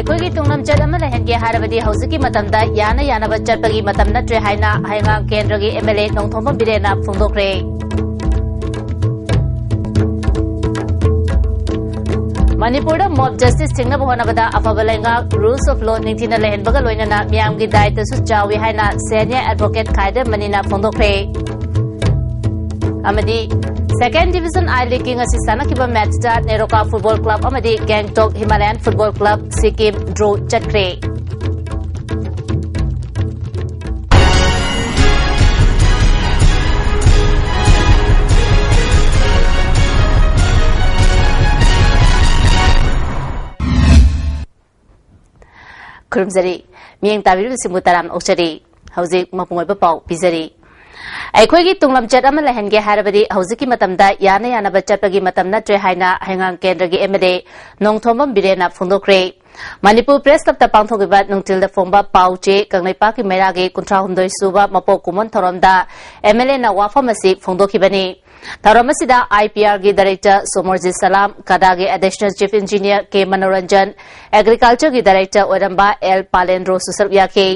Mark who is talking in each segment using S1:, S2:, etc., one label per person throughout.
S1: ꯑꯩꯈꯣꯏꯒꯤ ꯇꯨꯡꯂꯝꯆꯠ ꯑꯃ ꯂꯩꯍꯟꯒꯦ ꯍꯥꯏꯔꯕꯗꯤ ꯍꯧꯖꯤꯛꯀꯤ ꯃꯇꯝꯗ ꯌꯥꯅꯕ ꯆꯠꯄꯒꯤ ꯃꯇꯝ ꯅꯠꯇ꯭ꯔꯦ ꯍꯥꯏꯅ ꯍꯩꯉꯥꯡ ꯀꯦꯟꯗ꯭ꯔꯒꯤ MLA ꯅꯣꯡꯊꯣꯝꯕꯝ ꯕꯤꯔꯦꯟꯅ ꯐꯣꯡꯗꯣꯛꯈ꯭ꯔꯦ꯫ ꯃꯅꯤꯄꯨꯔꯗ ꯃꯣꯕ ꯖꯁꯇꯤꯁ ꯊꯤꯡꯅꯕ ꯍꯣꯠꯅꯕꯗ ꯑꯐꯕ ꯂꯩꯉꯥꯛ ꯔꯨꯜꯁ ꯑꯣꯐ ꯂꯣ ꯅꯤꯡꯊꯤꯅ ꯂꯩꯍꯟꯕꯒ ꯂꯣꯏꯅꯅ ꯃꯤꯌꯥꯝꯒꯤ ꯗꯥꯏꯇꯁꯨ ꯆꯥꯎꯏ ꯍꯥꯏꯅ ꯁꯦꯅꯤꯌꯔ ꯑꯦꯗꯚꯣꯀꯦꯠ ꯈꯥꯏꯗꯔ ꯃꯅꯤꯅ ꯐꯣꯡꯗꯣꯛꯈ꯭ꯔꯦ꯫ ꯑꯃꯗꯤ Second Division I League ngasi sanakhiba match ta Neroka Football Club amadi Gangtok Himalayan Football Club Sikkim draw chatre. Kurumzari miyeng tabiru simutaram okchari hauzik mapungoiba pau pizari. ꯑꯩꯈꯣꯏꯒꯤ ꯇꯨꯡꯂꯝꯆꯠ ꯑꯃ ꯂꯩꯍꯟꯒꯦ ꯍꯥꯏꯔꯕꯗꯤ ꯍꯧꯖꯤꯛꯀꯤ ꯃꯇꯝꯗ ꯌꯥꯅꯕ ꯆꯠꯄꯒꯤ ꯃꯇꯝ ꯅꯠꯇ꯭ꯔꯦ ꯍꯥꯏꯅ ꯍꯩꯉꯥꯡ ꯀꯦꯟꯗ꯭ꯔꯒꯤ MLA ꯅꯣꯡꯊꯣꯝꯕꯝ ꯕꯤꯔꯦꯟꯅ ꯐꯣꯡꯗꯣꯛꯈ꯭ꯔꯦ꯫ ꯃꯅꯤꯄꯨꯔ ꯄ꯭ꯔꯦꯁ ꯀ꯭ꯂꯕꯇ ꯄꯥꯡꯊꯣꯛꯈꯤꯕ ꯅꯨꯡꯊꯤꯜꯗ ꯐꯣꯡꯕ ꯄꯥꯎꯆꯦ ꯀꯪꯂꯩꯄꯥꯛꯀꯤ ꯃꯩꯔꯥꯒꯤ 39 ꯁꯨꯕ ꯃꯄꯣꯛ ꯀꯨꯝꯑꯣꯟ ꯊꯧꯔꯝꯗ MLAꯅ ꯋꯥꯐꯝ ꯑꯁꯤ ꯐꯣꯡꯗꯣꯛꯈꯤꯕꯅꯤ꯫ ꯊꯧꯔꯝ ꯑꯁꯤꯗ IPRꯒꯤ ꯗꯥꯏꯔꯦꯛꯇꯔ ꯁꯣꯃꯣꯔꯖꯤꯠ ꯁꯂꯥꯝ, ꯀꯥꯗꯥꯒꯤ additional chief engineer K Manoranjan, ꯑꯦꯒ꯭ꯔꯤꯀꯜꯆꯔꯒꯤ ꯗꯥꯏꯔꯦꯛꯇꯔ ꯑꯣꯏꯔꯝꯕ L ꯄꯥꯂꯦꯟꯗ꯭ꯔꯣꯁꯨ ꯁꯔꯨꯛ ꯌꯥꯈꯤ꯫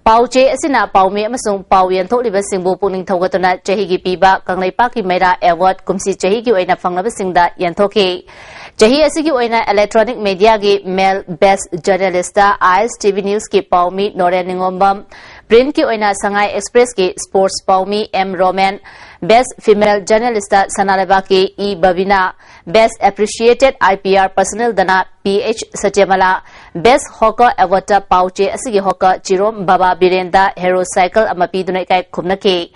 S1: ꯄꯥꯎꯆꯦ ꯑꯁꯤꯅ ꯄꯥꯎꯃꯤ ꯑꯃꯁꯨꯡ ꯄꯥꯎ ꯌꯦꯟꯊꯣꯛꯂꯤꯕꯁꯤꯡꯕꯨ ꯄꯨꯛꯅꯤꯡ ꯊꯧꯒꯠꯇꯨꯅ ꯆꯍꯤꯒꯤ ꯄꯤꯕ ꯀꯪꯂꯩꯄꯥꯛꯀꯤ ꯃꯩꯔꯥ ꯑꯦꯋꯥꯔꯗ ꯀꯨꯝꯁꯤ ꯆꯍꯤꯒꯤ ꯑꯣꯏꯅ ꯐꯪꯂꯕꯁꯤꯡꯗ ꯌꯦꯟꯊꯣꯛꯈꯤ꯫ ꯆꯍꯤ ꯑꯁꯤꯒꯤ ꯑꯣꯏꯅ ꯏꯂꯦꯛꯇ꯭ꯔꯣꯅꯤꯛ ꯃꯤडियाꯒꯤ ꯃꯦꯜ ꯕꯦꯁ ꯖꯔꯅꯦꯂꯤꯁꯇ ISTV ꯅ꯭ꯌꯨꯁꯀꯤ ꯄꯥꯎꯃꯤ ꯅꯣꯔꯦꯟ ꯅꯤꯡꯉꯣꯝꯕꯝ, ꯄ꯭ꯔꯤꯟꯠꯀꯤ ꯑꯣꯏꯅ ꯁꯉꯥꯏ ꯑꯦꯛꯁꯄ꯭ꯔꯦꯁꯀꯤ ꯁ꯭ꯄꯣꯔꯠꯁ ꯄꯥꯎꯃꯤ M ꯔꯣꯃꯦꯟ, ꯕꯦꯁ ꯐꯤꯃꯦꯜ ꯖꯔꯅꯦꯂꯤꯁꯇ ꯁꯅꯥꯂꯩꯕꯥꯛꯀꯤ E ꯕꯕꯤꯅꯥ, ꯕꯦꯁ ꯑꯦꯄ꯭ꯔꯤꯁꯤꯌꯦꯇꯦꯗ IPR ꯄꯔꯁꯣꯅꯦꯜꯗꯅ PH ꯁꯇ꯭ꯌꯃꯂꯥ, ꯕꯦꯁ ꯍꯣꯀꯔ ꯑꯦꯋꯥꯔꯗꯇ ꯄꯥꯎꯆꯦ ꯑꯁꯤꯒꯤ ꯍꯣꯀꯔ ꯆꯤꯔꯣꯝ ꯕꯥꯕꯥ ꯕꯤꯔꯦꯟꯗ ꯍꯦꯔꯣ ꯁꯥꯏꯀꯜ ꯑꯃ ꯄꯤꯗꯨꯅ ꯏꯀꯥꯏ ꯈꯨꯝꯅꯈꯤ꯫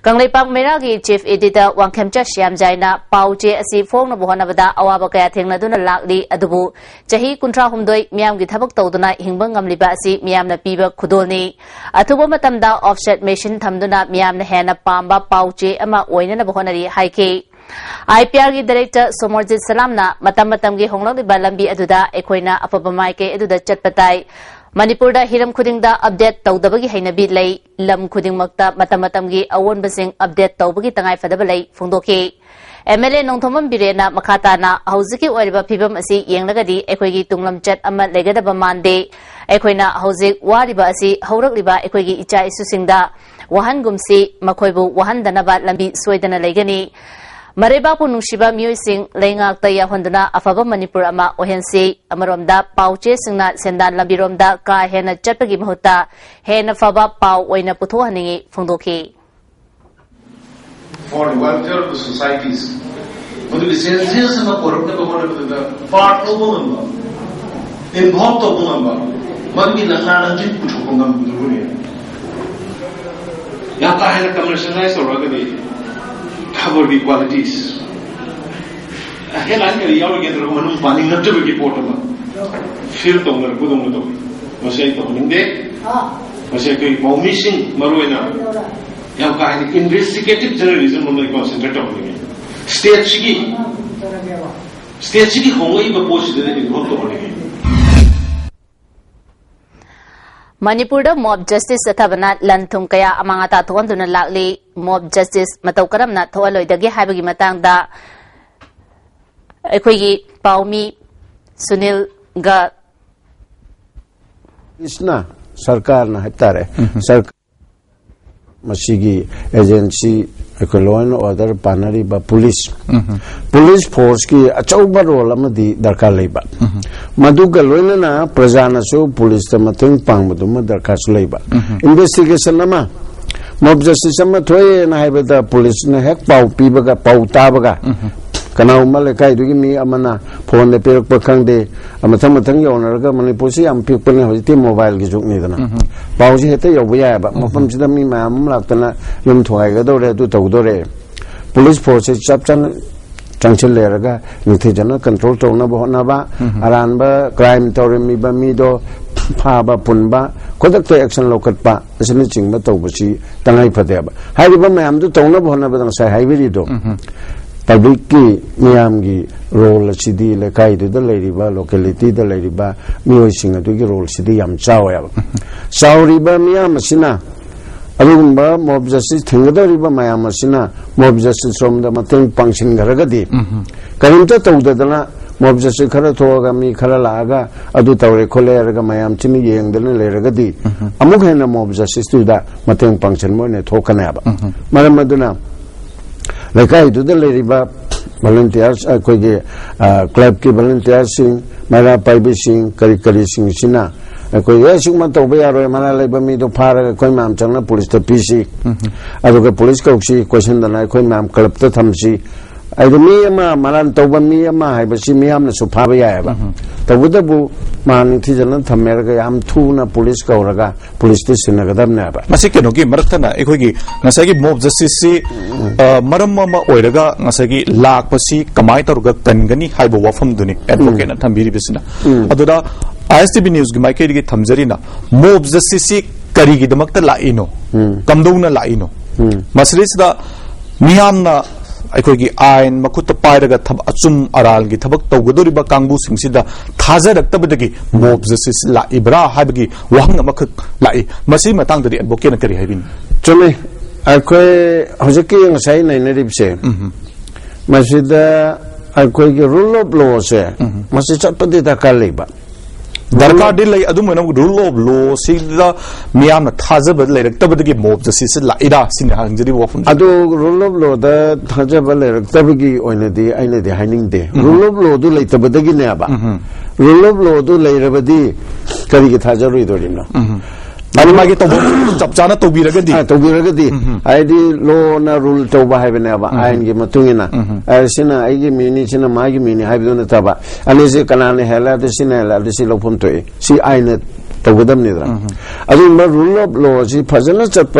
S1: ꯀꯪꯂꯩꯄꯥꯛ ꯃꯩꯔꯥꯒꯤ ꯆꯤꯐ एडिटर वांखेमचा श्यामजाइना पाउचे असि फोंगनबो होनबदा अवाबा कया थेंगनदुना लाक्ली अदुबु चही 38 मियामगी थबक तौदुना हिंबा ngamliba asi मियामना पीबा खुदोलनी अथुबो मतमदा ऑफसेट मशीन थमदुना मियामना हेना पांबा पाउचे अमा ओइननबो होनरी हाइके। IPR की डायरेक्टर सोमोरजित सलामना मतम की होंगलौलिबा लंबी अदुदा एखोइना अफबा माइके अदुदा चटपताई मणिपुरदा हिरम खुदिंगदा अपडेट तौदबगी हैनबी लई लम खुदिंगमक्ता मतम की अवोनबसिंग अपडेट तौबगी तंगाई फदबा लई फोंदोखी। MLA नोंथोमम बिरेना मखाताना हौजिकी ओइरबा फिबम असि येंगलगदी एखोइगी तुंगलमचट अमा लेगदबा मानदे एखोइना हौजिक वारिबा असि हौरकलिबा एखोइगी इचा इसुसिंगदा वहनगुमसी मखोइबु वहनदनबा लंबी सोइदना लेगनी मरेबापु नुसिबा मियोइसिंग लेंगाक्ता याहोंदुना अफबा मणिपुर अमा ओहेंसी अमरोमदा पाउचे सिंगना सेंदान लंबिरोमदा का हेना चटपगी महुता हेना फबा पाउ ओइना पुथोहनिंगी फोंदोखी।
S2: For the welfare of the societies, but the senses of the corrupt the part of the involved of the must be the hand to the Yaka had a commercialized already cover the qualities. I had like a young again the woman planning not to be reported. Feel to the good on the was a morning day was a missing Maruena. Yaka had investigative journalism on the concentrate on me. State Chiki Hongi posted in Hoto.
S1: Manipur mob justice अथबना लंथुम कया अमांगता थोंदुना लाक्ली mob justice मतौ करमना थोअलोइदगे हाइबगी मतंगदा एखोइगी पाउमी सुनील गा
S3: इसना सरकार ना हतारे सरकार मसीगी एजेंसी लॉ एंड ऑर्डर पानरी बा पुलिस फोर्स की अचौबा रोल अमदी दरकार लेबा मदुगा लोइनना प्रजानासु पुलिस त मतेंग पांगबदुमा दरकार सु लेबा इन्वेस्टिगेशन अमा मॉब जस्टिस अमा थोय ना हाइबदा पुलिस ने हेक पाउ पीबगा पाउ ताबगा कनाउमा लेकाइदुगी मी अमना फोन ले पेरक पखंगदे मथंग योनरगा मणिपुर से यम पिकपने होते मोबाइल की जुगनी दना पाउजी हेते योबया बा मफम सिदा मी मैम लाक्तना यम थोगाइगदोरे दु तौदोरे पुलिस फोर्स चपचन चंचल लेरगा निथेजना कंट्रोल तौना बहनाबा अरानबा क्राइम तौरमीबा मीदो फाबा पुनबा खोदक एक्शन लोकटपा असने चिंगबा तौबसी तंगाई फदेबा हाइबा मैम दु तौना बहनाबा दंग साइ हाइबिरिदो पब्लिक की मियाम की रोल सिदी लेकाई दुदा लेरिबा लोकेलिटी दा लेरिबा मियोइसिंग अदुगी रोल सिदी याम चावयाबा चावरिबा मियाम सिना अदुगुंबा मॉब जस्टिस थिंगदरिबा मयाम सिना मॉब जस्टिस रोमदा मतेंग पांगसिन गरगदी करिमता तौददना mob justice khara thoga mi khara laga adu tawre khole raga mayam chimi yengdana leragadi amuk hena mob justice tu da mateng pangchen mo ne thokana ba maram aduna lekai du de leriba volunteers koi ge club ki volunteers sing mara paibi sing kari sing sina koi ye sing ma to ba yaro mana leba mi do phara koi mam changna police to pc adu ke police ka uksi question dana koi mam club to thamsi ai do mi ma malan to ba mi ma hai ba si mi am na su pha ba ya ba to bu da bu man thi jan thamme ra ga am thu na police ka ora police station ga dam na ba
S4: masi ke no gi marathana ekoi gi ngasai gi mob justice si maram ma oiraga ngasai gi lak pasi kamai tor ga kangani haibo wafam duni advocate na thambiri bisina aduda ISTV news gi maikeri gi thamjarina mob justice si kari gi damakta laino kamdona laino masrisda miyamna अखोगी आयन मकुत पायरगा थब अचुम अराल की थबक तौगदोरिबा कांगबु सिंगसिदा थाजरक्तबदगी मोब जस्टिस ला इब्रा हाबगी वहंग मखक लाई मसी मतंगदरी एडवोकेट न करी हाबिन
S3: चले अखोय हजकी ngasai nainaribse masida अखोय की रूल ऑफ लॉ से मसी चटपदि दरकार
S4: दरकार दि लई अदुम न रूल ऑफ लॉ सिदा मियाम न थाजब लेरक्तबदगी मोब जस्टिस लाइदा सिन हांगजरी वफम
S3: अदु रूल ऑफ लॉ दा थाजब लेरक्तबगी ओइनदि आइनदि हाइनिंग दे रूल ऑफ लॉ दु लेतबदगी ने बा रूल ऑफ लॉ दु लेरबदि करी की थाजरुइ दोरिनो
S4: अरे मागे तो चपचाना तो बिरगदी
S3: आइदि लो ना रूल तो बाहायबने बा आइन की मतुंगिना सिना आइगी मिनि सिना मागी मिनि हाइबदोन तबा अने से कनाने हेला दे सिना हेला दे सि लोफम तोय सि आइन तो गदम निद्रा अदु म रूल ऑफ लॉ सि फजना चप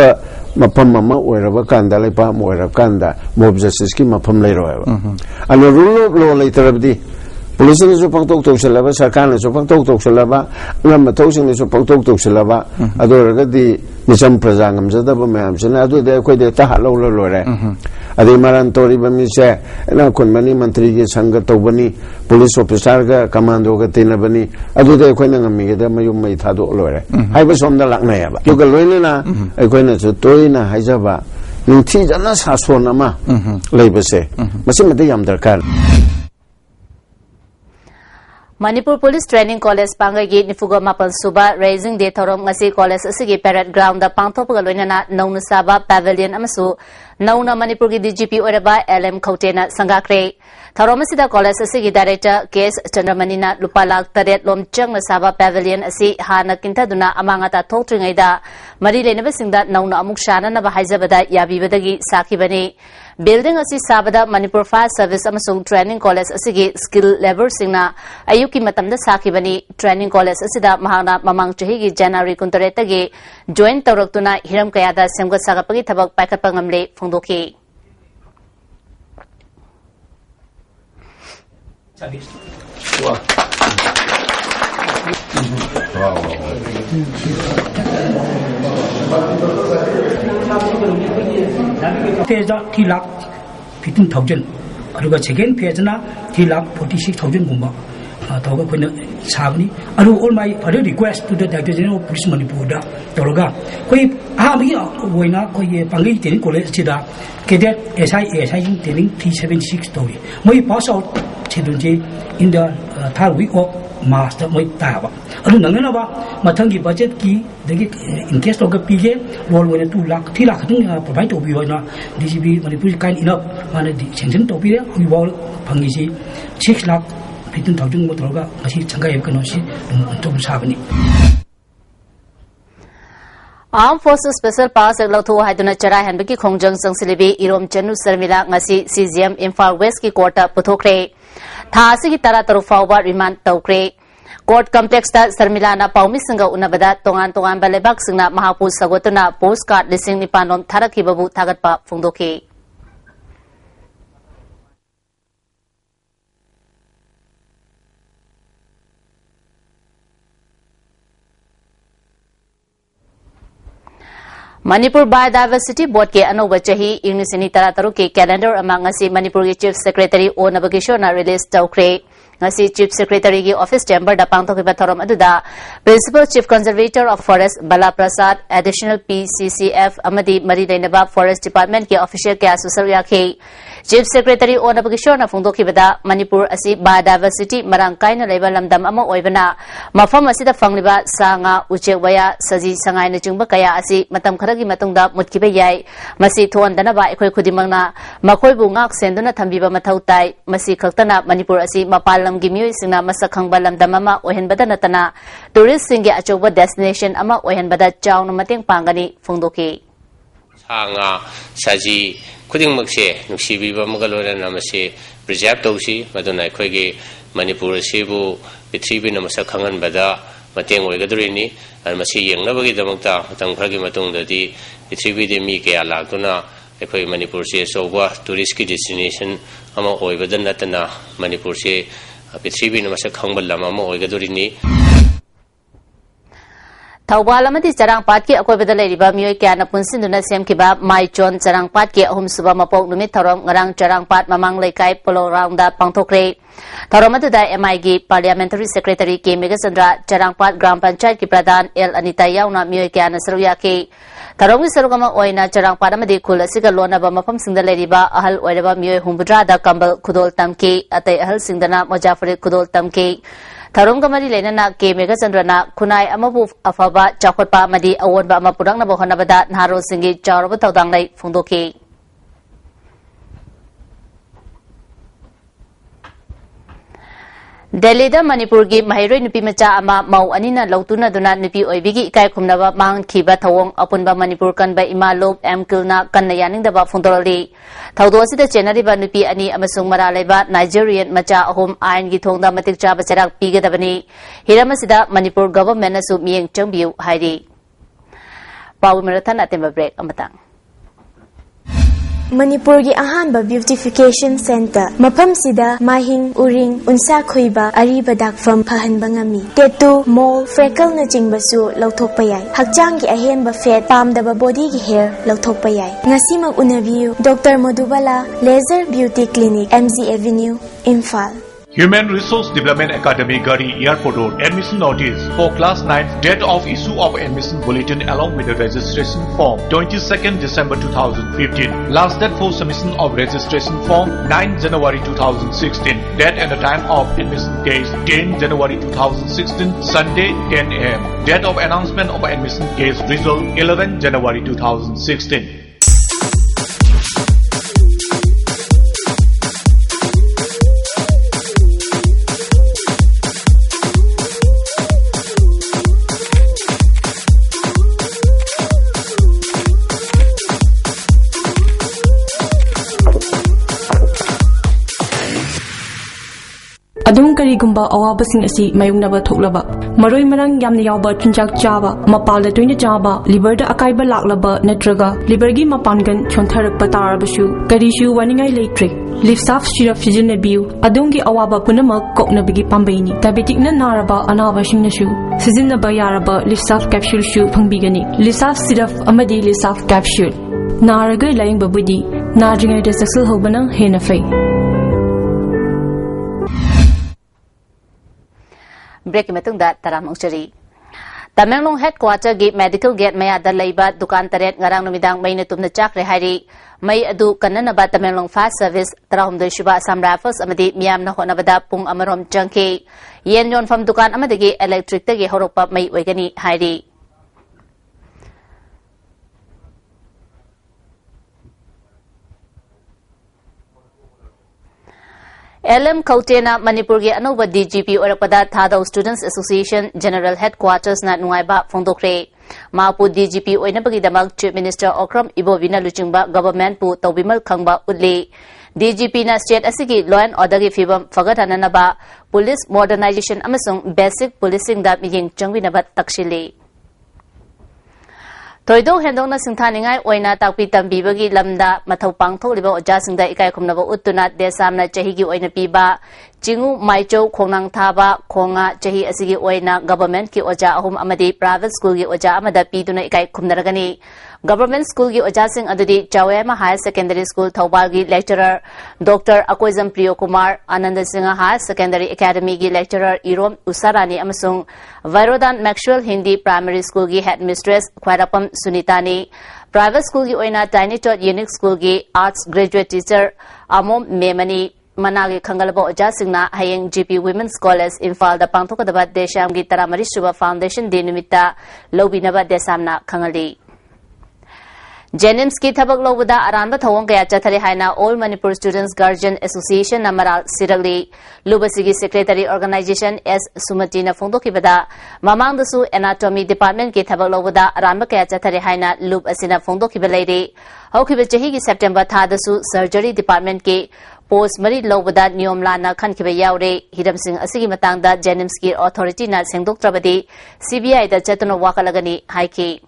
S3: मफम ममा ओइरबा कांदा लेपा मोइरब कांदा मोब जस्टिस की मफम लेरोय अने रूल ऑफ लॉ लेतरबदी पुलिस ने जो पंक्तों तोक्सलबा सरकार ने जो पंक्तों तोक्सलबा ngam mathosing ne जो पंक्तों तोक्सलबा adoragadi nisam praja ngamjadaba mayam sina adu de khoi de ta halo lo lore adi maran tori bami se na kunmani mantri ge sangha tobani police officer ga commando ga tinabani adu de khoi na ngami ge da mayum mai thado lore haiba somda lakna ya ba yuga loina na khoi na so toina haijaba ningthi jana sasona ma leibase masim de yam darkar
S1: Manipur Police Training College Pangagi Nifuga Mapan Suba Raising Day Thorom Ngasi College Asigi Parade Ground da Pangthopaga Loinana Nauna Saba Pavilion Amasu Nauna Manipur gi DGP Oraba LM Khotena Sangakre Thorom Asida College Asigi Director KS Chandramanina Lupalak Taret Lom Changna Saba Pavilion Asi Hana Kintaduna Amangata Thotringaida Mari Lenabasingda Nauna Amuk Shana Naba Haizabada Yabibadagi Sakibani Building asi sabada Manipur Fire Service amasung Training College asigi skill level singna ayuki matamda sakibani Training College asida mahana mamang chahi gi January 19 tagi join tawraktuna hiram kayada semgat sagapagi thabak paikhatpa ngamle phongdoki
S5: phase da 3,15,000 aduga second phase na 3,46,000 gumba tawga koina sabni adu all my other request to the Director General of Police Manipur da tawga koi ahami oina koi pangi training college chida cadet SI training 376 tawi moi pass out chedunje in the third week of March da moi taba adu nangana ba mathangi budget ki degi in case of pige roll when 2 lakh 3 lakh thing provide to be na DGP Manipur kind enough mana di sanction to be we will pangi si 6 lakh 15,000 motorga asi changa yeb kano si to sabani
S1: Armed Forces Special Powers Lotho Haiduna Chara Hanbaki Khongjang Sangsilibi Irom Chanu Sarmila ngasi CGM Imphal West ki court puthokre tha asigi tara taru fawba remand tawkre Court complex ta Sarmila na paumi singa unabada tongan balebak singna mahapu sagotuna postcard lising ni panom tharaki babu thagatpa phongdoki Manipur Biodiversity Board ke anoba chahi ingnisini tara taru ke calendar amang asi Manipur ki Chief Secretary O Nabagishona release tawkre ngasi Chief Secretary gi Office Chamber da pangthokba thorom aduda Principal Chief Conservator of Forest Bala Prasad, Additional PCCF amadi mari dainaba Forest Department ki official kya susal yakhi Chief Secretary Onabagishor na phongdokhibada Manipur asi biodiversity marangkai na leba lamdam ama oibana mafam asida fangliba sanga uchewaya saji sangai na chungba kaya asi matam kharagi matungda mutkiba yai masi thondana ba ekhoi khudimangna makhoi bu ngak senduna thambiba mathau tai masi khaktana Manipur asi mapalam gi miyoi singna masakhangba lamdam ama ohenbada natana tourist singe achoba destination ama ohenbada chawna mateng pangani phongdokhi
S6: sanga saji khudingmakse nusibiba magalora namase preserve tausi maduna khoige Manipur sebu pithribi namasa khangan bada mateng oigadrini masi yengnabagi damakta matang khragi matungdadi pithribi de mi kya lagtuna ekhoi Manipur se soba tourist ki destination ama oibadan natana Manipur se pithribi namasa khangbal lama ama oigadrini
S1: Thawbal amadi Charangpat ki akoibada leiriba miyoi kya na punsinduna semkiba Maichon Charangpat ki ahum suba mapok numit thorom ngarang Charangpat mamang leikai polo rounda pangthokre thorom aduda MI gi Parliamentary Secretary K Megasandra Charangpat Gram Panchayat ki Pradhan L Anita yauna miyoi kya na saruya ki thorom gi sarugama oina Charangpat amadi khul asiga lonaba mafam singda leiriba ahal oiraba miyoi humbudra da kambal khudol tamki atai ahal singdana Mojafari khudol tamki Tharunga mari lenana K Megasandra kunai amabu afaba chakotpa madi awonba ama purangna bohanabada naro singi chawraba tawdanglai phongdoki Delhi da Manipur gi mahiroi nupi macha ama mau anina lautuna duna nupi oibigi ikai khumnaba mang khiba thawong apunba Manipur kanba imalop amkilna kanna yaning daba phongdorali thawdo asida chenari ba nupi ani amasung mara leba Nigerian macha ahom ain gi thongda matik chaba charak pigadabani hiramasida Manipur government asu miyeng changbiu hairi pawu marathon atemba break amatang
S7: Manipur gi ahanba beautification center mafam sida mahing uring unsa khoiba ariba dakfam phahanba ngami tattoo mole freckle na chingbasu lauthokpa yai hakchang gi ahenba fat pamdaba body gi hair lauthokpa yai ngasi mag unabiu Dr Madhubala Laser Beauty Clinic MZ Avenue Imphal
S8: Human Resource Development Academy Gari Airport Road Admission Notice for Class 9 Date of Issue of Admission Bulletin along with the registration form 22nd December 2015 Last date for submission of registration form 9 January 2016 Date and the time of admission case 10 January 2016 Sunday 10 am Date of announcement of admission case result 11 January 2016
S9: Adung karigumba awabasing asi mayungnaba thoklaba maroi marang yamna yawba chunjak chaba mapalda toina chaba liver da akaiba laklaba natraga liver gi mapangan chontharakpa tarabasu karishu waningai leitre lifsaf syrup sijinabiu adungi awaba punamak koknabigi pambaini diabetic na naraba anaba singnasu sijinaba yaraba lifsaf capsule shu phangbigani lifsaf syrup amadi lifsaf capsule naraga laing babudi najingai da saksul hobana hena fai
S1: break matungda taramongchari Tamenglong headquarter gi medical gate maya da leiba dukan taret ngarang numidang mai na tumna chakre hairi mai adu kanana ba Tamenglong fast service tarahumdoi shuba Assam Rifles amadi miyam na honabada pung amarom changki yen yon fam dukan amadagi electric tagi horokpa mai oigani hairi LM Kautena Manipur gi Anova DGP Orapada Thadau Students Association General Headquarters na nungaiba phongdokre Mapu DGP oinabagi damak Chief Minister Okram Ibovina Luchingba government pu tawbimal khangba utli DGP na state asigi law and order gi fibam fagatananaba police modernization amasung basic policing da miyeng changwinaba takshili Toido hendongna singthaningai oina takpi tambibagi lamda mathau pangtholiba oja singda ikai khumnaba uttuna desamna chahigi oina piba Chingu Maicho Khonang Thaba Khonga Chahi Asigi Oina Government Ki Oja Ahum Amadi Private School Ki Oja Amada Piduna Ikai Kumnaragani Government School Ki Oja Sing Adudi Chawema Higher Secondary School Thawbal Ki Lecturer Dr. Akoizam Priyo Kumar Ananda Singha Higher Secondary Academy Ki Lecturer Irom Usarani Amasung Vairodan Maxwell Hindi Primary School Ki Headmistress Khwairapam Sunitani Private School Ki Oina Tiny Tot Unique School Ki Arts Graduate Teacher Amom Memani Managi Kangalabo Oja Singna Hayeng GP Women's College Infal da Pangthokadaba Desham Ki Taramari Shuba Foundation Dinumita Lobinaba Desamna Kangali Jenims ki thabak lobada aranba thawong kaya chathari haina All Manipur Students Guardian Association namaral siragli lubasigi secretary organization S Sumatina phongdokibada mamang dasu anatomy department ki thabak lobada aranba kaya chathari haina lub asina phongdokibalai haukiba chahi ki September tha dasu surgery department ki post mari lobada niyom lana khankiba yaure hiram singh asigi matangda Jenims ki authority na sengdoktrabadi CBI da chatano wakalagani haiki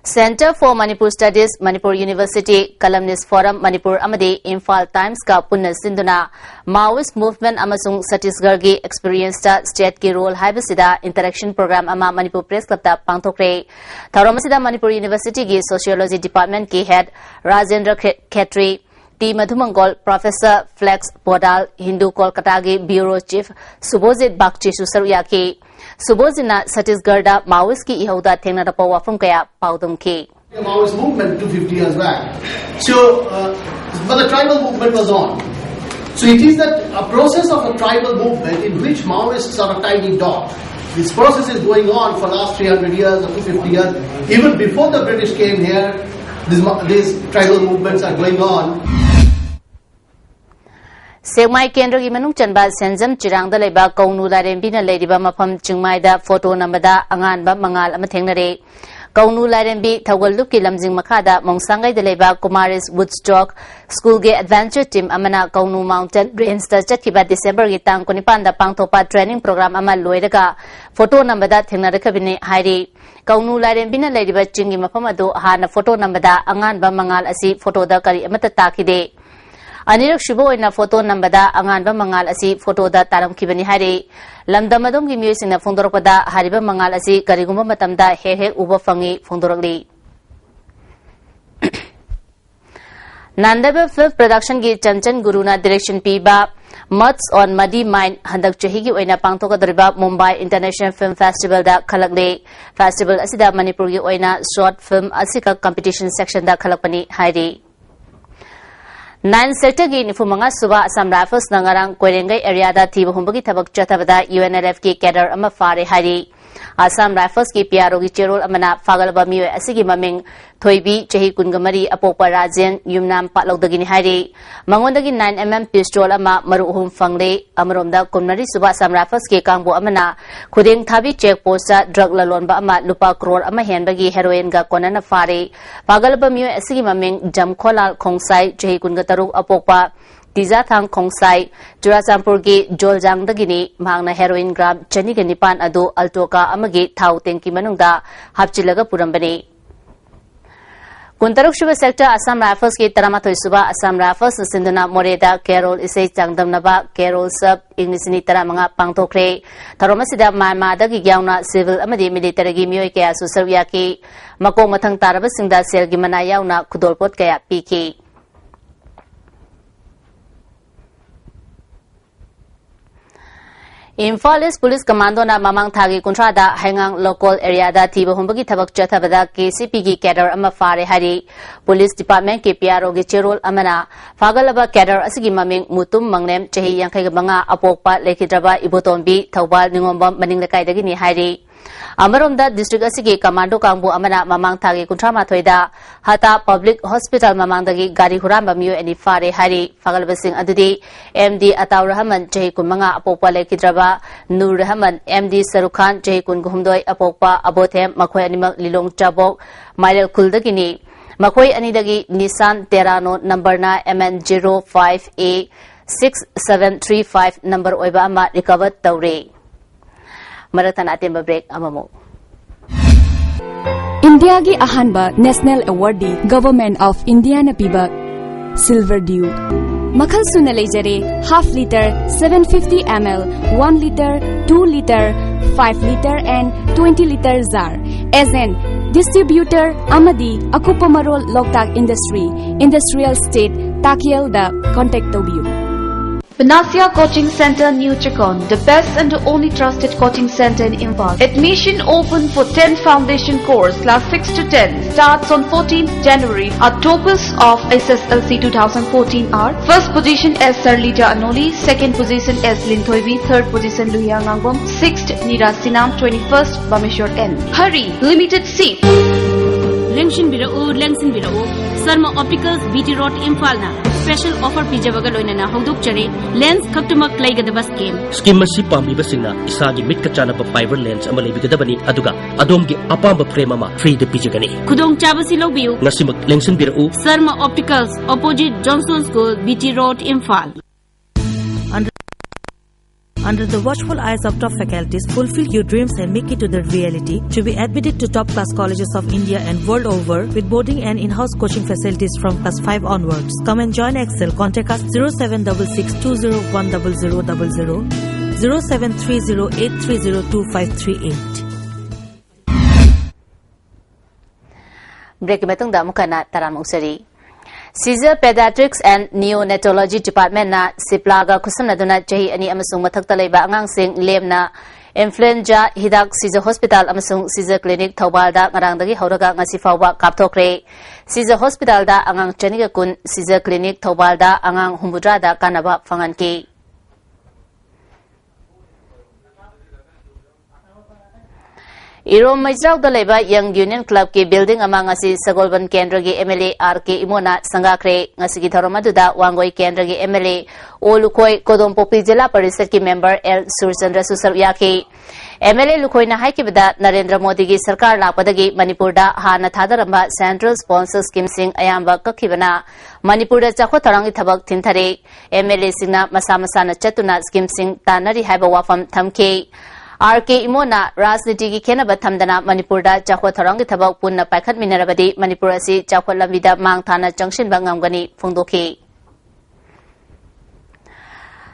S1: Center for Manipur Studies, Manipur University, Columnist Forum, Manipur Amadi, Infal Times ka punna sinduna, Maoist Movement amasung Satisgarh gi experience ta state ki role haibasida interaction program ama Manipur Press Club ta pangthokre. Tharomasida Manipur University gi Sociology Department ki head Rajendra Khetri, T. Madhumangol, Professor Flex Podal, Hindu Kolkata gi Bureau Chief Subhojit Bakchi Susaruya ki Subhojina Satisgarh Maoist ki ihoda thengna da pawa from kaya paudum ki
S10: Maoist movement 250 years back. So, but the tribal movement was on. So it is that a process of a tribal movement in which Maoists are a tiny dot. This process is going on for last 300 years or 250 years. Even before the British came here, these tribal movements are going on.
S1: Segmai Kendra ki manung chanba Senzam Chirang da leba Kaunu Larembi na lediba mafam Chingmai da photo nambada angan ba mangal ama thengnare Kaunu Larembi Thawallup ki lamjing makada Mongsangai da leba Kumaris Woodstock School ge Adventure Team amana Kaunu Mountain Range da chatkiba December gi tang kunipan da pangthopa training program ama loiraga photo nambada thengnare kabine hairi Kaunu Larembi na lediba chingi mafam adu hana photo nambada angan ba mangal asi photo da kari amata takide Anirak Shubo in a photo nambada angan ba mangal asi photo da taram kibani hari lamdamadom gi music na phongdoropada hariba mangal asi kariguma matamda he uba fangi phongdorogli Nandaba Film Production gi Chanchan Guruna direction piba Mutts on Muddy Mind handak chahi gi oina pangthoka dariba Mumbai International Film Festival da khalakle festival asida Manipur gi oina short film asika competition section da khalakpani hairi 9 sector gi nifumanga suba Assam Rifles nangarang Koirengai area da thiba humbagi thabak chatabada UNLF ki cadre ama fare hari Assam Rifles ki PRO gi cherol amana fagalba miwe asigi maming thoibi chahi kungamari apokpa rajen yumnam patlogdagini hari mangondagi 9mm pistol ama maruhum fangle amromda kunmari suba Assam Rifles ki kangbo amana khuding thabi check post drug lalonba ama lupa crore ama henbagi heroin ga konana fare fagalba miwe asigi maming jamkholal khongsai chahi kunga taruk apokpa Tiza Thang Khongsai, Jurasampur gi Joljang dagini, Mangna heroin gram chani ga nipan ado altoka amagi thau tengki manungda hapchilaga purambani. Kuntaruk Shuba sector Assam Rifles ki Taramathoi Suba Assam Rifles Sinduna Moreda Carol Isai Changdamnaba Carol Sub Ignisini Taramanga Pangtokre Taromasida Myanmar dagi yauna civil amadi military gi mioi kaya susarya ki makong mathang taraba singda sel gi mana yauna khudolpot kaya piki Infal Police Commando na mamang thagi kuntrada hangang local area da thiba humbagi thabak chathabada KCP gi cadre ama fare hari Police Department ki PRO gi cherol amana fagalaba cadre asigi maming mutum mangnem chahi yangkai ga banga apokpa lekhidraba ibotombi thawbal ningombam maning lekai dagi ni hari Amaromda district asigi commando kangbu amana mamang thagi kuntrama thoida hata public hospital mamang dagi gari huramba miyo ani fare hari fagalba sing adudi MD Ataur Rahman chahi kunmanga apokpa lekhidraba Nur Rahman MD Sarukhan chahi kun guhumdoi apokpa abothem makhoi animal lilong chabok Mairel Kuldagini makhoi anidagi Nissan Terrano number na MN05A 6735 number oiba ama recovered tawre Maratan atin ba break amamo
S11: India gi ahanba National Award di Government of India na piba Silver Dew. Makhal suna leijare half liter, 750 ml, 1 liter, 2 liter, 5 liter and 20 liter jar. As an distributor Amadi Akupamarol Loktak Industry, Industrial State, Takiel da contact you.
S12: Panacea Coaching Center, New Chakon, the best and the only trusted coaching center in Imphal. Admission open for 10th Foundation course, class 6 to 10, starts on 14th January. Our toppers of SSLC 2014 are: first position as Sarlija Anoli, second position as Linthoivi, third position Luya Ngangwam, 6th Nira Sinam, 21st Bameshwar N. Hurry, limited seat.
S13: Lengshin Birao, Sarma Opticals, BT Road, Imphal na special offer pijavaga loinana haudok chare lens khaktumak laigadaba
S14: scheme masi pamibasingna isagi mit kachana pa fiber lens ama leibigadabani aduga adomgi apamba frame ama free de pijagani
S13: khudong chabasi lobiu
S14: ngasimak Lengshin Birao,
S13: Sarma Opticals, opposite Johnson School, BT Road, Imphal.
S15: Under the watchful eyes of top faculties, fulfill your dreams and make it to the reality. To be admitted to top class colleges of India and world over with boarding and in-house coaching facilities from class 5 onwards. Come and join Excel. Contact us 0766 201 0000, 0730 830 2538.
S1: Break matungda mukana taramungsari. Caesar Pediatrics and Neonatology Department na Siplaga kusamnaduna jahi ani amasung mathakta leiba angangsing lemna influenza hidak Caesar Hospital amasung Caesar Clinic Thaubalda ngarangdagi hauraga ngasi fawba kapthokre. Caesar Hospital da angang chaniga kun Caesar Clinic Thaubalda angang humbudra da kanaba fanganki. Irom Maizrao da leba Young Union Club ki building amang asi Sagolban Kendra gi MLA RK Imona Sangakre ngasi gi Tharomaduda Wangoi Kendra gi MLA Olukoi Kodom Popi Jila Parishad ki member L Surchandra Susaryaki MLA Lukoi na hai ki bada Narendra Modi gi sarkar lapadagi Manipur da hana thadaramba Central Sponsor Scheme sing ayamba kakhibana Manipur da chakho tharangi thabak thinthare MLA singna masa na chatuna scheme sing tanari haiba wafam thamke RK Imona Rajniti ki khenaba thamdana Manipur da chakwa tharangi thabak punna paikhat minarabadi Manipur asi chakwa lambida mang thana junction bangamgani phungdokhi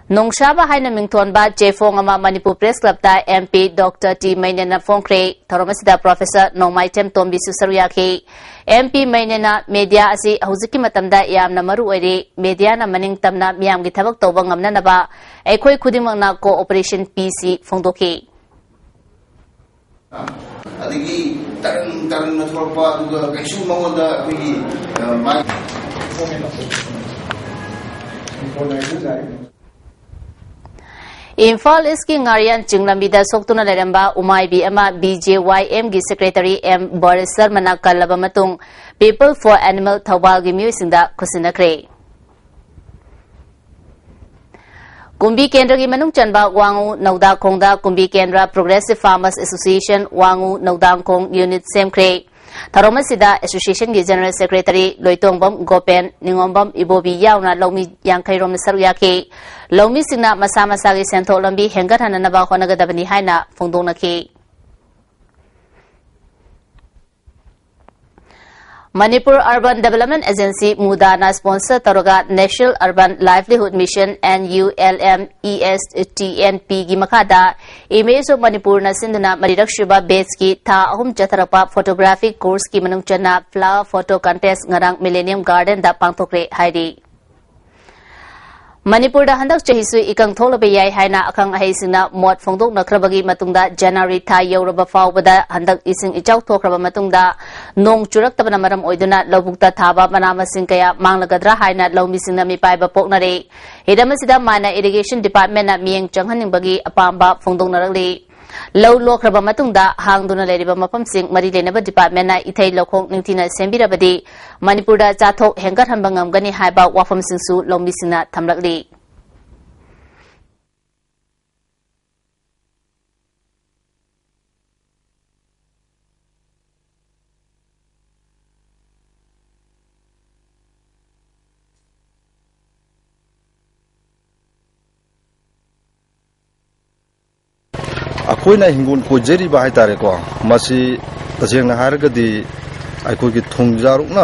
S1: Nongshaba haina mingthonba Jefong ama Manipur Press Club da MP Dr. T Mainena Phongkre Tharomasida Professor Nomaitem Tombi Susaruyaki MP Mainena media asi huziki matamda yamna maru oire media na maning tamna miyamgi thabak tawba ngamna naba aikhoi khudimangna cooperation PC phongdokhi
S16: adigi taran na thorpa aduga kaisu mangoda akhoi mai
S1: Imphal East ki Ngarian Chinglambida Soktuna Leramba Umaibi ama BJYM gi Secretary M Borisar Manakal Labamatung People for Animal Thawal gi Muisinda Kusinakre Kumbi Kendra gi Manung Chanba Wangu Nauda Kongda Kumbi Kendra Progressive Farmers Association Wangu Naudang Kong Unit Semkre Tharomasida Association gi General Secretary Loitongbam Gopen Ningombam Ibobi Yauna Lomi Yankairom Saruyaki Lomi Singna Masa gi Sentho Lambi Hengar Hananaba Honagadabani Haina Phongdonaki Manipur Urban Development Agency Mudana sponsor Taroga National Urban Livelihood Mission NULM ESTNP gi makada Image of Manipur na sinduna maridakshuba base ki tha ahum chatharapa photographic course ki manung chana flower photo contest ngarang Millennium Garden da pangthokre hairi Manipur da handak chahisu ikang tholabe yai haina akang ahaisina mot phongdok nakrabagi matungda January tha yoraba fawbada handak ising ichau thokraba matungda nong churak tabana maram oiduna lobukta thaba manamasing kaya manglagadra haina lawmisingna mipaiba poknare hidamasida mana irrigation department na mieng changhaning bagi apamba phongdok naragli Low Lokraba Matunda, Hangduna Leriba Mapam Sing, Marilena Department, Itay Lokong Nintina Sembirabadi, Manipura Jato, Hengar Hambangam Gani Haiba, Wafam Singsu, Lombisina, Tamlakli.
S17: Akoina hingun ko jeri ba haitare ko masi taseng na hargadi ꯑꯩꯈꯣꯏꯒꯤ ꯊꯣꯡꯖꯥꯔꯨꯛꯅ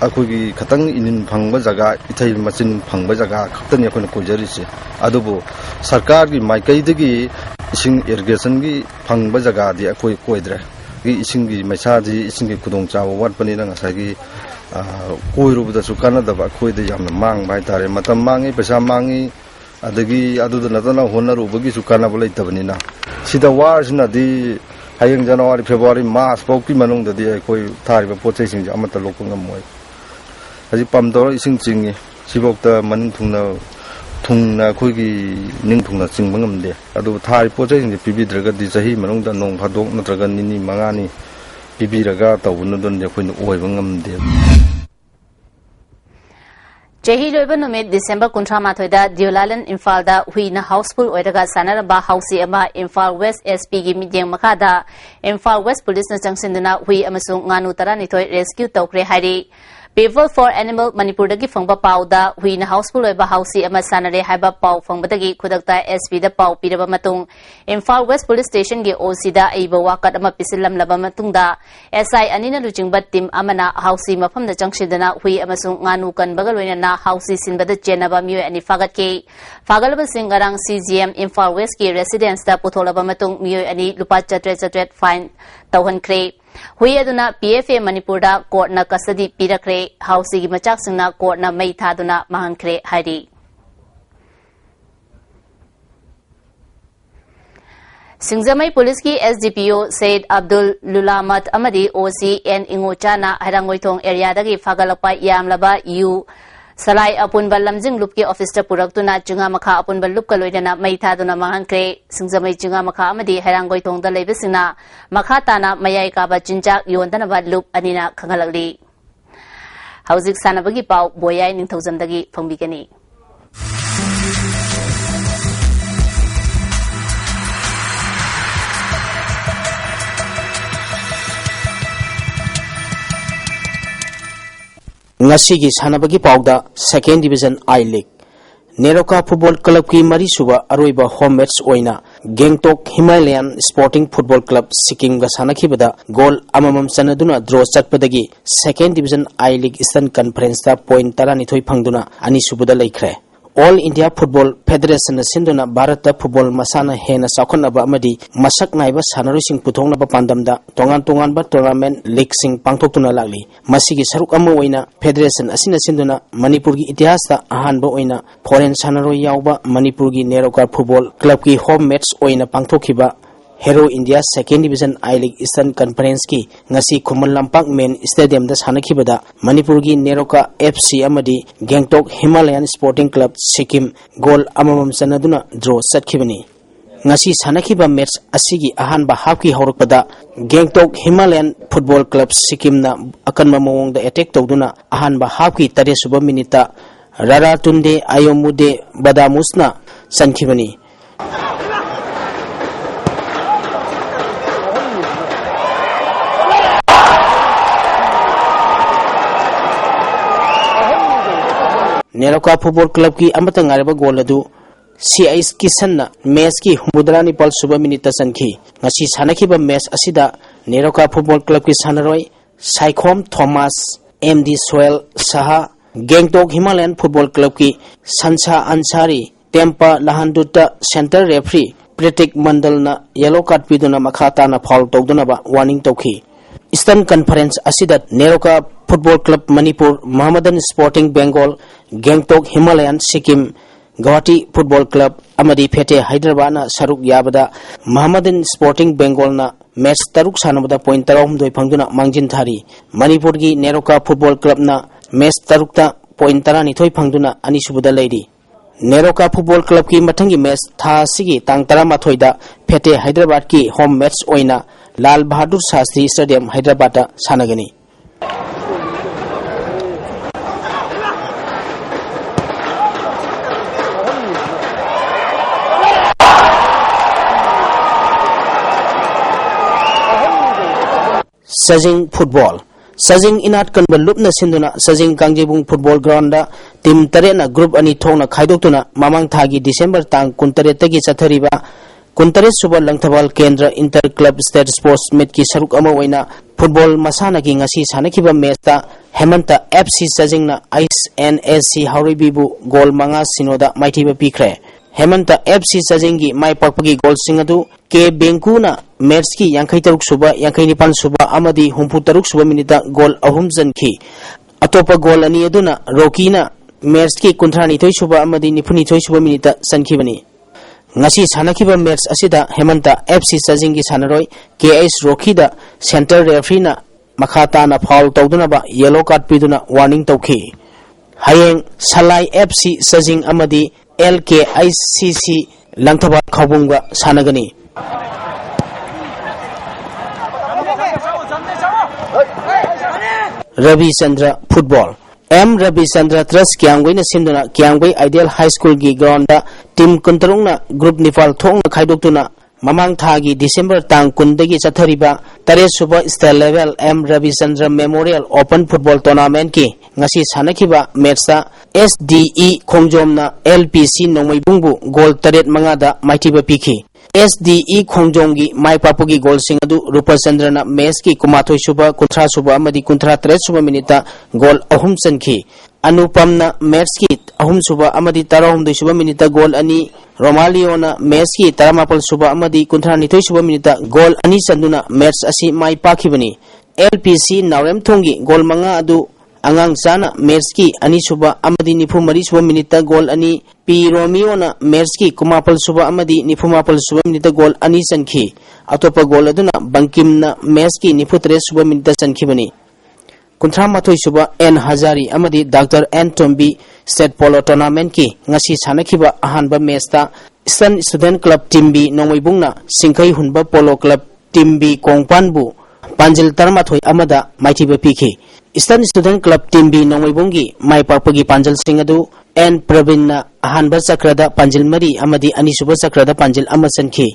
S17: ꯑꯩꯈꯣꯏꯒꯤ ꯈꯇꯪ ꯏꯅꯤꯟ ꯐꯪꯕ ꯖꯒꯥ ꯏꯊꯩ ꯃꯆꯤꯟ ꯐꯪꯕ ꯖꯒꯥ ꯈꯛꯇꯅꯤ ꯑꯩꯈꯣꯏꯅ ꯀꯣꯏꯖꯔꯤꯁꯦ ꯑꯗꯨꯕꯨ ꯁꯔꯀꯥꯔꯒꯤ ꯃꯥꯏꯀꯩꯗꯒꯤ ꯏꯁꯤꯡ ꯏꯔꯤꯒꯦꯁꯟꯒꯤ ꯐꯪꯕ ꯖꯒꯥꯗꯤ ꯑꯩꯈꯣꯏ ꯀꯣꯏꯗ꯭ꯔꯦ इसिंगी मैसादी इसिंगी खुदोंचाव वाटपनिना ngसागी कोइरुबदसु कानदबा अखोइदे यामना मांग बाय तारे मतम मांगी पैसा मांगी अदगी अदुदा नतना होनरुबगी सु कानबा लैतबनिना सिदा वारसिनादि hayeng January February March pokki manungdadi अखोइ थारिबा पोचैसिंग अमता लोक ngमोय हजि पमदोर इसिंग चिंगी सिबोक्ता मनिंग थुंगना अखोइगी निंग थुंगना चिंग ngमदे अदु थारि पोचैसिंग पिबिद्रगदि चही मनungda नोंग फादोक नत्रगा निनी मंगानी पिबिरगा तौबनुदन अखोइनो ओइबा ngमदे
S1: Chehi loiba numit December 23 da Diolalan Imphal da huina houseful oiraga sanaraba hausi ama Imphal West SP gi midyeng makada Imphal West Police na changsinduna hui amasung nganu taranithoi rescue tawkre hairi People for Animal Manipur dagi phangba pauda huina houseful oiba hausi ama sanare haiba pau phangbadagi khudakta SP da pau piraba matung Imphal West Police Station gi OC da aiba wakat ama pisilam laba matung da SI anina luchingba team amana hausi mafam da changsidana hui amasung nganu kan bagaloina na hausi sinbada chenaba myoy ani fagat ke fagalaba singarang CGM Imphal West ki residence da putholaba matung myoy ani lupa chatret fine tawhan kre hui aduna PFA Manipur da court na custody pirakre hausi gi machak singna court na mai thaduna mahankre hairi Singzamai Police ki SDPO Said Abdul Lulamat amadi OC N Ingochana Harangoithong area dagi fagalapa yamlaba yu Salai apun balamjing lup ki office ta puraktuna chunga makha apun balup kaloidana mai thaduna mahankre Singzamai chunga makha amadi Harangoithong da leibisina makha tana mayai ka ba chinchak yondana ba lup anina khangalakli Hauzik sanabagi pau boyai ningthaujamdagi phongbigani
S18: Ngasigi sanabagi pauda second division I League Neroka Football Club ki marisuba aroiba home match oina Gangtok Himalayan Sporting Football Club Sikkim ga sanakibada goal amamam sanaduna draw chatpadagi second division I League Eastern Conference ta point taranithoi phangduna ani subuda laikhre All India Football Federation sinduna Bharat Football masana hena sakhonaba amadi masak naiba sanaroi sing puthongnaba pandamda tongan ba tournament league sing pangthoktuna lagli masigi saruk ama oina federation asina sinduna Manipur gi itihas ta ahanba oina foreign sanaroi yauba Manipur gi Neroka Football Club ki home match oina pangthokhiba Hero India Second Division I League Eastern Conference ki ngasi Khuman Lampak Main Stadium da sanakhibada Manipur gi Neroka FC amadi Gangtok Himalayan Sporting Club Sikkim goal amamam sanaduna draw satkhibani ngasi sanakhiba match asigi ahanba half ki haurakpada Gangtok Himalayan Football Club Sikkim na akanma mawong da attack tawduna ahanba half ki 3 suba minute Rara Tunde Ayomude Badamusna sankhibani Neroka Football Club ki amata ngareba goal adu CIS Kisanna match ki hudrani pal suba minute sankhi ngasi sanakhiba match asida Neroka Football Club ki sanaroi Saikhom Thomas MD Soel Saha Gangtok Himalayan Football Club ki Sansa Ansari Tempa Lahanduta center referee Pritik Mandal na yellow card piduna makhata na foul tawduna ba warning tawkhi Eastern Conference asidat Neroka Football Club Manipur Mohammedan Sporting Bengal Gangtok Himalayan Sikkim Guwahati Football Club amadi Phete Hyderabad na saruk yabada Mohammedan Sporting Bengal na match taruk sanabada point 13 phangduna mangjin thari Manipur gi Neroka Football Club na match tarukta point 12 phangduna ani subuda leidi Neroka Football Club ki mathangi match tha sigi tang 13 da Phete Hyderabad ki home match oina Lal Bahadur Shastri Stadium Hyderabad da sanagani Sajing Football Sajing inat kan balupna sinduna Sajing Kangjebung Football Ground da team 3 na group ani thongna khaidoktuna mamang thagi December tang 19 tagi chathariba कुंतरे सुबह लंगथबाल केंद्र inter club state sports meet की सरुक अमा ओइना football मसाना की ngasi सानखिबा match Hemant FC सजिंगना ISNSC हाउरीबीबू गोल 5 सिनोदा माइथीबा पीखरे हेमंत एफसी सजिंगी माई पाकपगी गोल सिंगदु के बेंकुना मैच की 53 सुबह 59 सुबह अमदी 63 सुबह मिनिट गोल 3 जनखी अतोप गोल अनि अदुना रोकीना मैच की 52 सुबह अमदी 92 सुबह minute सनखिबनी ngasi sanakhiba match asida hemanta fc sajingi sanaroy KS rokhida center referee na makhata na foul tawduna ba yellow card piduna warning tawkhi hayeng salai fc sajing amadi LKICC langthaba khawbungba sanagani Ravi Chandra football M. Ravi Chandra Trust Kyangway na sinduna Kyangway Ideal High School gi ground da team kuntarung na group nifal thong na khaidokuna mamang thagi December tang kundagi chathariba tare suba state level M. Ravi Chandra Memorial Open Football Tournament ki ngasi sanakhiba match da SDE Khongjom na LPC Nongmai Bungbu goal 8-5 da maithiba pikhi SDE Khongjonggi mai papugi goal sing adu Rupachandra na match ki kumathoi suba kunthra suba amadi kunthra 3 suba minita goal 3 chankhi Anupam na match ki 3 suba amadi 12 suba minita goal ani Romalio na match ki 18 suba amadi kunthra 2 suba minita goal ani chanduna match asi mai pakhibani LPC Naurem Thongi goal 5 adu angang sana match ki ani suba amadi 93 suba minita goal ani P Romeo na match ki kumapal suba amadi 94 suba minita goal ani sankhi atopa goal aduna Bankim na match ki 93 suba minita sankhibani kunthra mathoi suba N Hazari amadi Dr N Tombi State Polo Tournament ki ngasi sanakhiba ahanba match ta Eastern Student Club Team B Nongmaibungna Singkhai Hunba Polo Club Team B Kongpanbu Panjil Tarmathoi amada maithiba pikhi Eastern Student Club Team B Nongmaibungi mai pakpagi Panjil Singadu N Pravin na ahanba sakrada Panjil Mari amadi anisuba sakrada Panjil amasankhi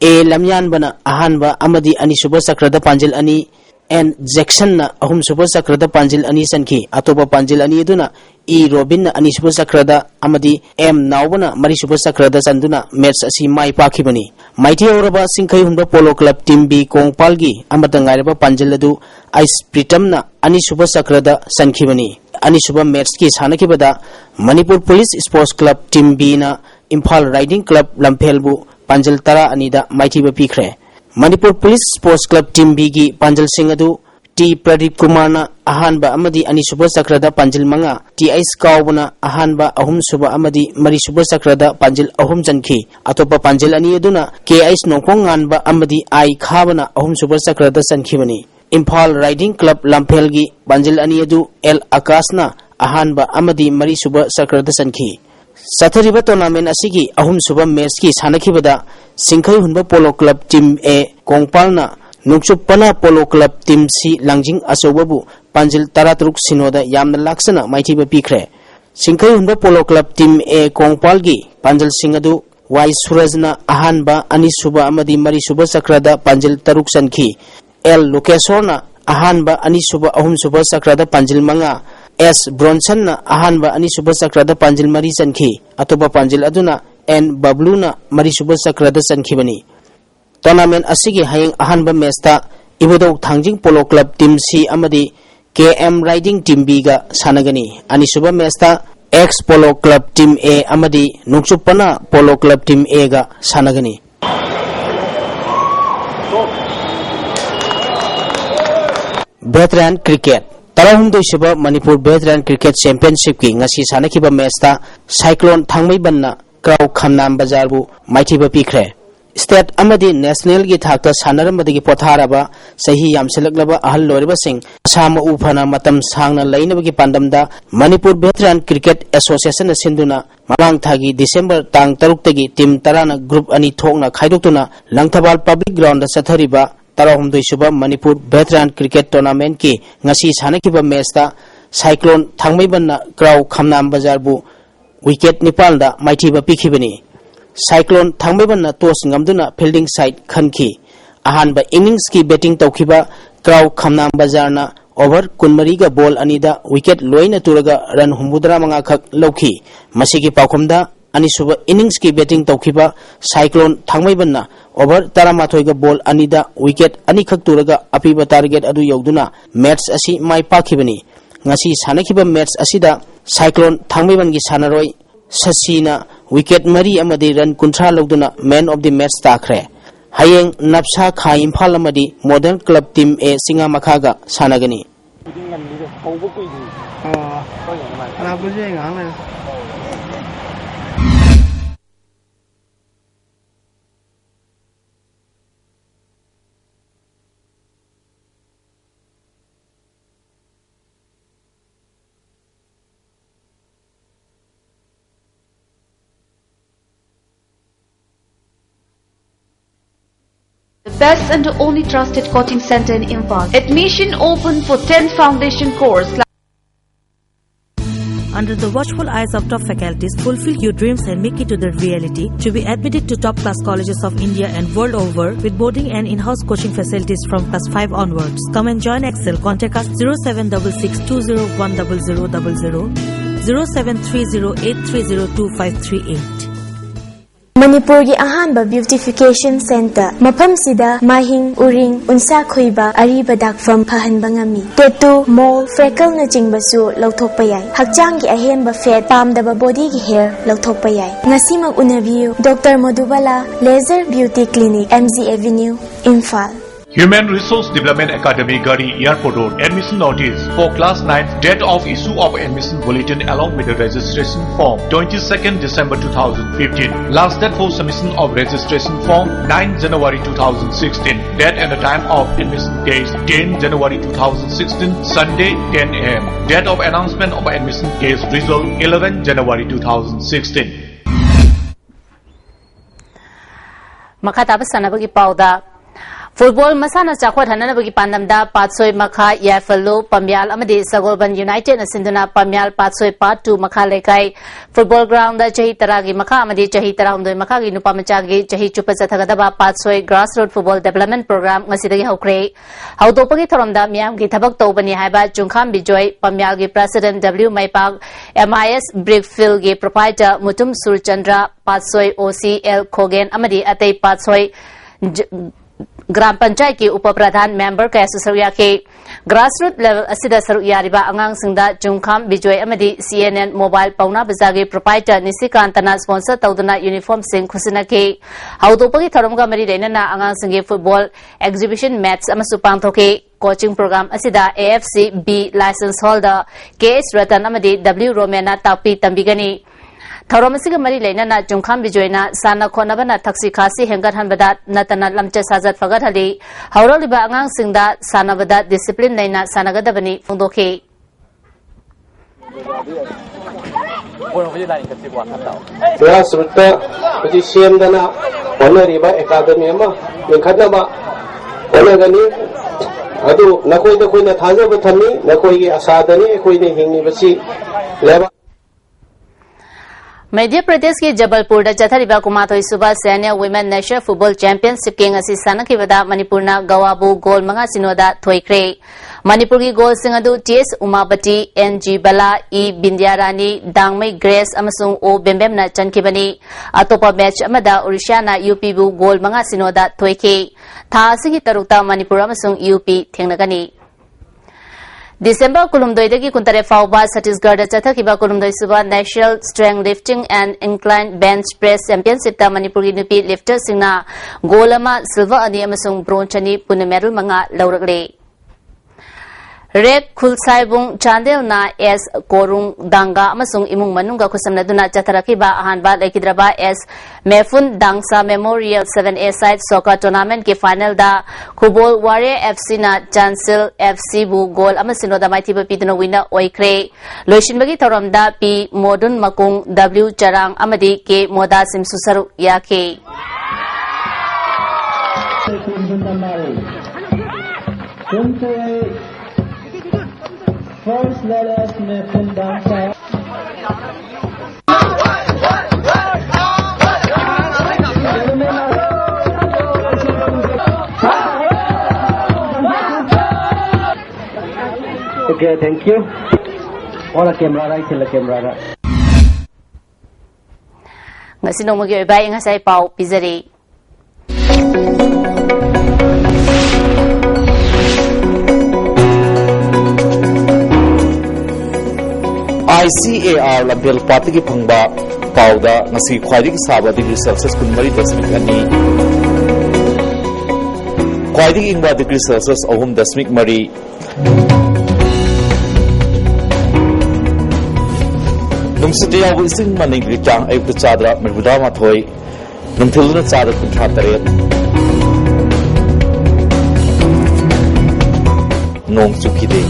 S18: A Lamyan bana ahanba amadi anisuba sakrada Panjil ani N Jackson na ahum suba sakrada Panjil ani sankhi atopa Panjil ani aduna E Robin na anisuba sakrada amadi M Nawbana mari suba sakrada sanduna match asi mai pakhibani Mighty Oraba Singkhai Hunba Polo Club Team B Kongpalgi amata ngairaba Panjil adu Ice Pritam na anisuba sakrada sankhibani anisuba match ki sanakibada Manipur Police Sports Club Team B na Imphal Riding Club Lamphelbu Panjil Tara anida maithiba pikhre Manipur Police Sports Club Team B gi Panjil Singadu T Pradeep Kumar na ahanba amadi anisuba sakrada Panjil 5 T Ice Kawbuna ahanba ahum suba amadi mari suba sakrada Panjil 3 janki atopa Panjil ani aduna K Ice Nongpong nganba amadi I Khabana ahum suba sakrada sankhibani Imphal Riding Club Lamphel gi Panjil ani adu L Akasna ahanba amadi mari suba sakrada sankhi Sathariba tournament asigi ahum suba match ki sanakhibada Singkhai Hunba Polo Club Team A Kongpalna Nungchupana Polo Club Team C Langjing Asobabu Panjil 13 sinoda yamna laksana maithiba pikre Singkhai Hunba Polo Club Team A Kongpalgi Panjil Singadu Y Surajna ahanba ani suba amadi mari suba sakrada Panjil 3 sankhi L Lokesorna ahanba ani suba ahum suba sakrada Panjil 5 S Bronson na ahanba ani suba sakrada Panjil 3 sankhi atopa Panjil aduna N Bablu na mari suba sakrada sankhibani Tournament asigi hayeng ahanba match ta Ibodok Thangjing Polo Club Team C amadi KM Riding Team B ga sanagani anisuba match ta X Polo Club Team A amadi Nungchupana Polo Club Team A ga sanagani Veteran Cricket Tarahumdoi suba Manipur Veteran Cricket Championship ki ngasi sanakhiba match ta Cyclone Thangmai banna Kraw Khamnam Bazar bu maithiba pikre State amadi national gi thakta sanaramadi potharaba sahi yamselaklaba ahal loriba sing asama ufana matam sangna lainabagi pandamda Manipur Veteran Cricket Association sinduna mamang thagi December tang 3 tagi team 10 na group ani thokna khaidoktuna Langthabal Public Ground da sathariba Tarahumdoi suba Manipur Veteran Cricket Tournament ki ngasi sanakiba match ta Cyclone Thangmai banna Kraw Khamnam Bazar bu wicket nipal da maithiba pikhibani Cyclone Thangmaibanna toss ngamduna fielding side khanki ahanba innings ki batting tawkhiba Kraw Khamnam Bazar na over 13 ga ball anida wicket loina turaga run 35 khak lawki masigi pakhumda अनिसुब innings की batting तौखिबा cyclone थांगमैबन्ना over 13 गा ball अनिदा wicket अनिखक तुरगा अपीबा target अदु यौदुना मैच असि माइ पाखिबनी ngasi sanakhiba match asida cyclone thangmaiban gi sanaroi sasina wicket mari amadi run kunthra logduna man of the match takhre hayeng napsa kha imphal amadi modern club team a singa makhaga sanagani
S12: The best and only trusted coaching center in Imphal. Admission open for 10th foundation course.
S15: Under the watchful eyes of top faculties, fulfill your dreams and make it to the reality to be admitted to top class colleges of India and world over with boarding and in-house coaching facilities from class 5 onwards. Come and join Excel. Contact us 0766201000, 0730830258.
S7: Manipuri ahanba beautification center mafam sida mahing uring unsa khoiba ariba dakfam phahanba ngami tattoo mole freckle na jingbasu lauthokpa yai hakchang gi ahenba fat pamdaba body gi hair lauthokpa yai ngasi mag unabiu Dr. Madhubala Laser Beauty Clinic MZ Avenue Imphal.
S8: Human Resource Development Academy Gari Airport Road. Admission notice for class 9th. Date of issue of admission bulletin along with the registration form 22nd December 2015. Last date for submission of registration form 9 January 2016. Date and the time of admission case 10 January 2016 Sunday 10 am. Date of announcement of admission case result 11 January 2016.
S1: Makatapos sanabagi pauda Football masana chakwat hananabagi pandamda Patsoi Makha Yafalo Pamyal Amadi Sagolban United Asinduna Pamyal Patsoi Part 2 Makha Lekai Football Ground Chahi Taragi Makha Amadi Chahi Taramdoi Makagi Nupamachagi Chahi Chupasathagadaba Patsoi Grassroots Football Development Program Ngasidagi Haukre Haudopagi Thoramda Miam Gi Thabak Tobani Haiba Jungkham Bijoy Pamyal Gi President W Maipak MIS Brickfield Gi Proprietor Mutum Surchandra Patsoi OCL Kogen Amadi Atei Patsoi Gram Panchayat ki Upapradan member kaya susarya ke grassroots level asida saru yariba angang singda Jungkham Bijoy amadi CNN mobile pauna bazagi proprietor Nisikantana sponsor tauduna uniform sing khusina ke haudopagi tharomga mari reinana angang singe football exhibition match amasu pangthoke coaching program asida AFC B license holder KS Ratan amadi W Romana tapi tambigani Thauromasiga mari leinana Jungkham Bijoyna sana khonabana thaksi khasi hengat hanbada natana lamcha sajat fagat hali hauroliba angang singda sanabada discipline leina sanagadabani phongdokhe
S19: grassroots ji siamdana honoriba academy ama linkhatnaba honagani adu nakoi da koina thajaba thami nakoi gi asadani koine hingni basi leba
S1: Madhya Pradesh ke Jabalpur da Chathariba Kumathoi Suba Senior Women National Football Championship king asi sanakibada Manipurna Gawabu goal manga sinoda thoikre Manipur ki goal singadu TS Umabati NG Bala E Bindyarani Dangmai Grace amasung O Bembem na chankibani atopa match amada Odisha na UP bu goal manga sinoda thoike tha asigi tarukta Manipur amasung UP thengnagani December Kulumdoidagi Kuntare Fauba Chhattisgarh Chathakiba Kulumdoi Suba National Strength Lifting and Incline Bench Press Championship ta Manipuri nupi lifter singna goal ama silver ani amasung bronze ani puna medal manga lauragle Red Khulsaibung Chandel na S Korung Danga amasung imung manunga khusamnaduna chatharakiba ahanba lekidraba S Mefun Dangsa Memorial 7A side soccer tournament ke final da Kubol Warrior FC na Chancel FC bu goal amasino da maithiba piduna winner oikre loishinbagi thoramda P Modun Makung W Charang amadi ke Moda Sim Susaru yake
S20: First, let us make them dance. Okay, thank you. All the camera right, till the camera right.
S1: ngasi nongmagi oiba ingasai pau pizari
S21: ICAR Lambel Patiki Pangba Pauda ngasi khwaidigi saba degree Celsius kunmari dasmik ani khwaidigi ingba degree Celsius 3.3 Numsiti yaw ising maning gritang ayuk chadra merbuda mathoi numthiluna chadra kunthra taret nong chukide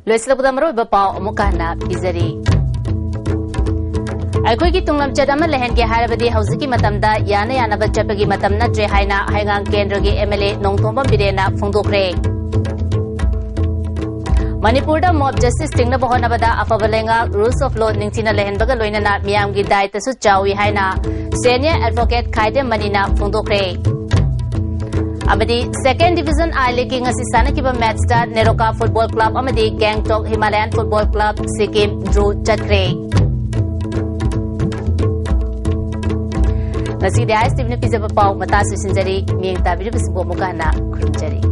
S1: Loislabda maroi bapao amukana pizari Aikoi ki tunglam chadama lehen ge harabadi hauziki matamda yana yana bachapagi matamna tre haina haingang kendra gi MLA nongthomba birena phongdokre Manipur da mob justice tingna bohona bada afabalenga rules of law ningtina lehen baga loinana miyam gi daita su chawi haina senior advocate khaide manina phongdokre Amadi second division I League ngasi sanakiba match da Neroka Football Club amadi Gangtok Himalayan Football Club Sikkim drew chakre Ngasi di ISTV na pizza pau mata su sinjari miyang tabiru bisbo mukana khurumjari